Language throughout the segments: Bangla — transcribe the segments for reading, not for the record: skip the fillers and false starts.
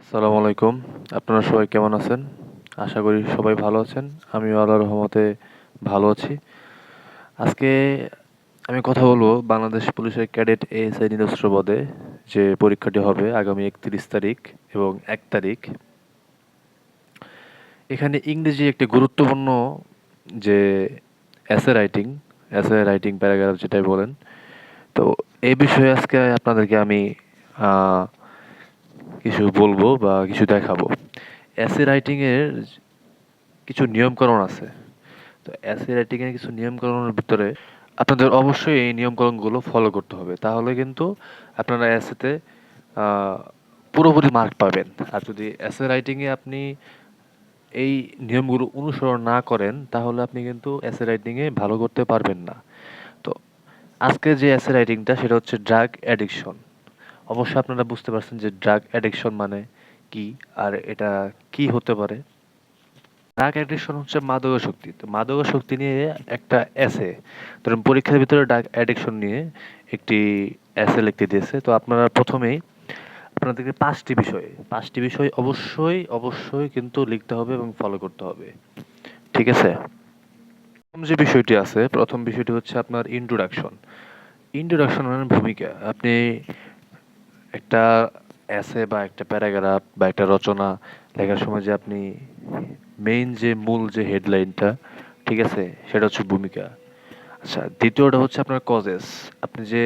আসসালামু আলাইকুম। আপনারা সবাই কেমন আছেন? আশা করি সবাই ভালো আছেন। আমিও আল্লাহর রহমতে ভালো আছি। আজকে আমি কথা বলবো বাংলাদেশ পুলিশের ক্যাডেট এএসআই নিরস্ত্র পদে যে পরীক্ষাটি হবে আগামী ৩১ তারিখ এবং ১ তারিখ। এখানে ইংরেজি একটি গুরুত্বপূর্ণ যে এসে রাইটিং প্যারাগ্রাফ যেটাই বলেন। তো এই বিষয়ে আজকে আপনাদেরকে আমি আ কিছু বলবো বা কিছু দেখাবো। এসে রাইটিং এর কিছু নিয়মকানুন আছে। তো এসে রাইটিং এর কিছু নিয়মকানুনের ভিতরে আপনাদের অবশ্যই এই নিয়মকানুনগুলো ফলো করতে হবে। তাহলে কিন্তু আপনারা এসেতে আ পুরোপুরি মার্ক পাবেন। আর যদি এসে রাইটিং এ আপনি এই নিয়মগুলো অনুসরণ না করেন, তাহলে আপনি কিন্তু এসে রাইটিং এ ভালো করতে পারবেন না। তো আজকের যে এসে রাইটিংটা সেটা হচ্ছে ড্রাগ অ্যাডিকশন। অবশ্যই আপনারা বুঝতে পারছেন যে ড্রাগ অ্যাডিকশন মানে কি? আর এটা কি হতে পারে? ড্রাগ অ্যাডিকশন হচ্ছে মাদকাসক্তি। তো মাদকাসক্তি নিয়ে একটা এসে ধরুন পরীক্ষার ভিতরে ড্রাগ অ্যাডিকশন নিয়ে একটি এসে লিখতে দিয়েছে। তো আপনারা প্রথমেই আপনাদেরকে ৫টি বিষয় অবশ্যই কিন্তু লিখতে হবে এবং ফলো করতে হবে। ঠিক আছে? প্রথম যে বিষয়টি আছে, প্রথম বিষয়টি হচ্ছে আপনার ইন্ট্রোডাকশন। ইন্ট্রোডাকশন মানে ভূমিকা। আপনি একটা এসে বা একটা প্যারাগ্রাফ বা একটা রচনা লেখার সময় যে আপনি মূল যে হেডলাইনটা, ঠিক আছে? সেটা হচ্ছে ভূমিকা। আচ্ছা, দ্বিতীয়টা হচ্ছে আপনার কজেস। আপনি যে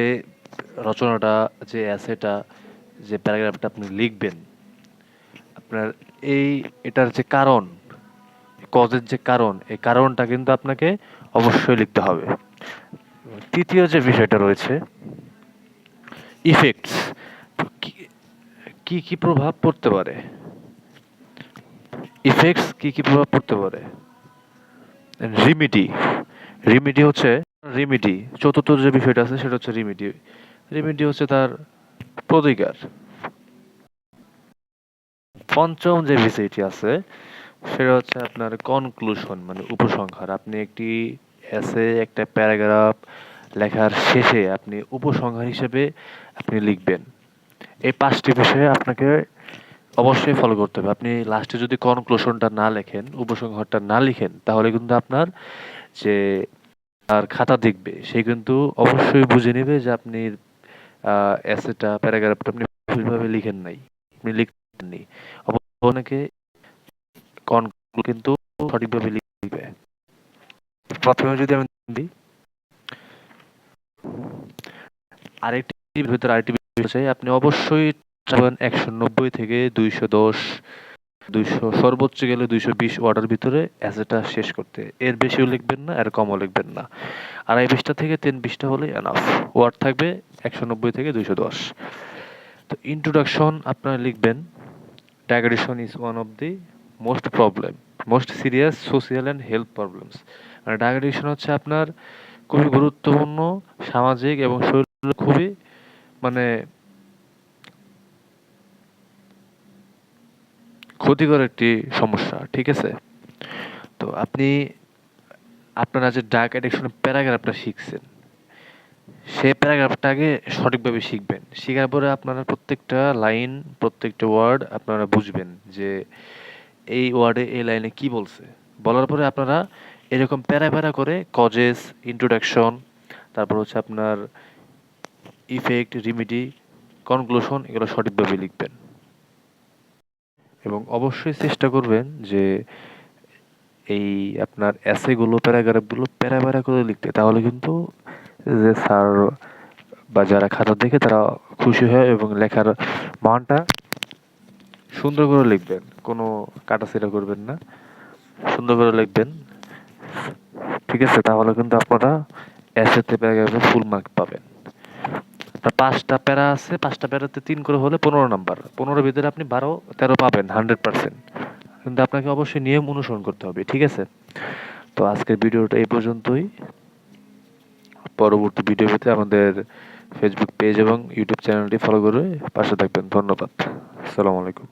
রচনাটা, যে এসেটা, যে প্যারাগ্রাফটা আপনি লিখবেন, আপনার এটার যে কারণ, কজের যে কারণ, এই কারণটা কিন্তু আপনাকে অবশ্যই লিখতে হবে। তৃতীয় যে বিষয়টা রয়েছে, ইফেক্টস। কি কি প্রভাব পড়তে পারে? ইফেক্টস কি প্রভাব পড়তে পারে? রিমিডি। রিমিডি হচ্ছে রিমিডি। চতুর্থ যে বিষয়টা আছে সেটা হচ্ছে রিমিডি। রিমিডি হচ্ছে তার প্রতিকার। পঞ্চম যে বিষয়টি আছে সেটা হচ্ছে আপনার কনক্লুশন মানে উপসংহার। আপনি একটি এসে, একটা প্যারাগ্রাফ লেখার শেষে আপনি উপসংহার হিসেবে আপনি লিখবেন। এই ৫টি বিষয়ে আপনাকে অবশ্যই ফলো করতে হবে। আপনি লাস্টে যদি কনক্লুশনটা না লেখেন, উপসংহারটা না লিখেন, তাহলে কিন্তু আপনার যে আর খাতা দেখবে সে কিন্তু অবশ্যই বুঝে নেবে যে আপনি এসেটা প্যারাগ্রাফটা আপনি ভুলভাবে লিখেন নাই, আপনি লিখেননি। অনেকে কিন্তু সঠিকভাবে লিখবে। প্রথমে যদি আমি দিই আরেকটি বিষয় চাই, আপনি অবশ্যই ১৯০ থেকে ২১০, ২০০ সর্বোচ্চ গেলে ২২০ ওয়ার্ডের ভিতরে এসেটা শেষ করতে। এর বেশিও লিখবেন না, এর কমও লিখবেন না। ২.৫ পৃষ্ঠা থেকে ৩ পৃষ্ঠা হলেই এনাফ। ওয়ার্ড থাকবে ১৯০ থেকে ২১০। তো ইন্ট্রোডাকশন আপনারা লিখবেন, drug addiction is one of the most serious social and health problems. মানে ড্রাগ অ্যাডিকশন হচ্ছে আপনার খুবই গুরুত্বপূর্ণ সামাজিক এবং শরীরের খুবই মানে ক্ষতিকর একটি সমস্যা। ঠিক আছে? তো আপনারা যে ড্রাগ অ্যাডিকশনের প্যারাগ্রাফটা শিখছেন, সেই প্যারাগ্রাফটা আগে সঠিকভাবে শিখবেন। শিখার পরে আপনারা প্রত্যেকটা লাইন, প্রত্যেকটা ওয়ার্ড আপনারা বুঝবেন যে এই ওয়ার্ডে এই লাইনে কি বলছে। বলার পরে আপনারা এরকম প্যারা করে কজেস, ইন্ট্রোডাকশন, তারপর হচ্ছে আপনার ইফেক্ট, রিমিডি, কনক্লুশন এগুলো সঠিকভাবে লিখবেন। এবং অবশ্যই চেষ্টা করবেন যে এই আপনার এসেগুলো, প্যারাগ্রাফগুলো প্যারা করে লিখতে। তাহলে কিন্তু যে স্যার বা যারা খাতা দেখে তারা খুশি হয় এবং লেখার মানটা সুন্দর করে লিখবেন। কোনো কাটাছেঁড়া করবেন না। সুন্দর করে লিখবেন। ঠিক আছে? তাহলে কিন্তু আপনারা এসেতে প্যারাগ্রাফে ফুল মার্ক পাবেন। ৫টা প্যারা আছে, ৫টা প্যারাতে ৩ করে হলে ১৫ নাম্বার। ১৫ এর ভিতরে আপনি ১২-১৩ পাবেন 100%। কিন্তু আপনাকে অবশ্যই নিয়ম অনুসরণ করতে হবে। ঠিক আছে? তো আজকের ভিডিওটা এই পর্যন্তই। পরবর্তী ভিডিও পেতে আমাদের ফেসবুক পেজ এবং ইউটিউব চ্যানেলটি ফলো করে পাশে থাকবেন। ধন্যবাদ। আসসালামু আলাইকুম।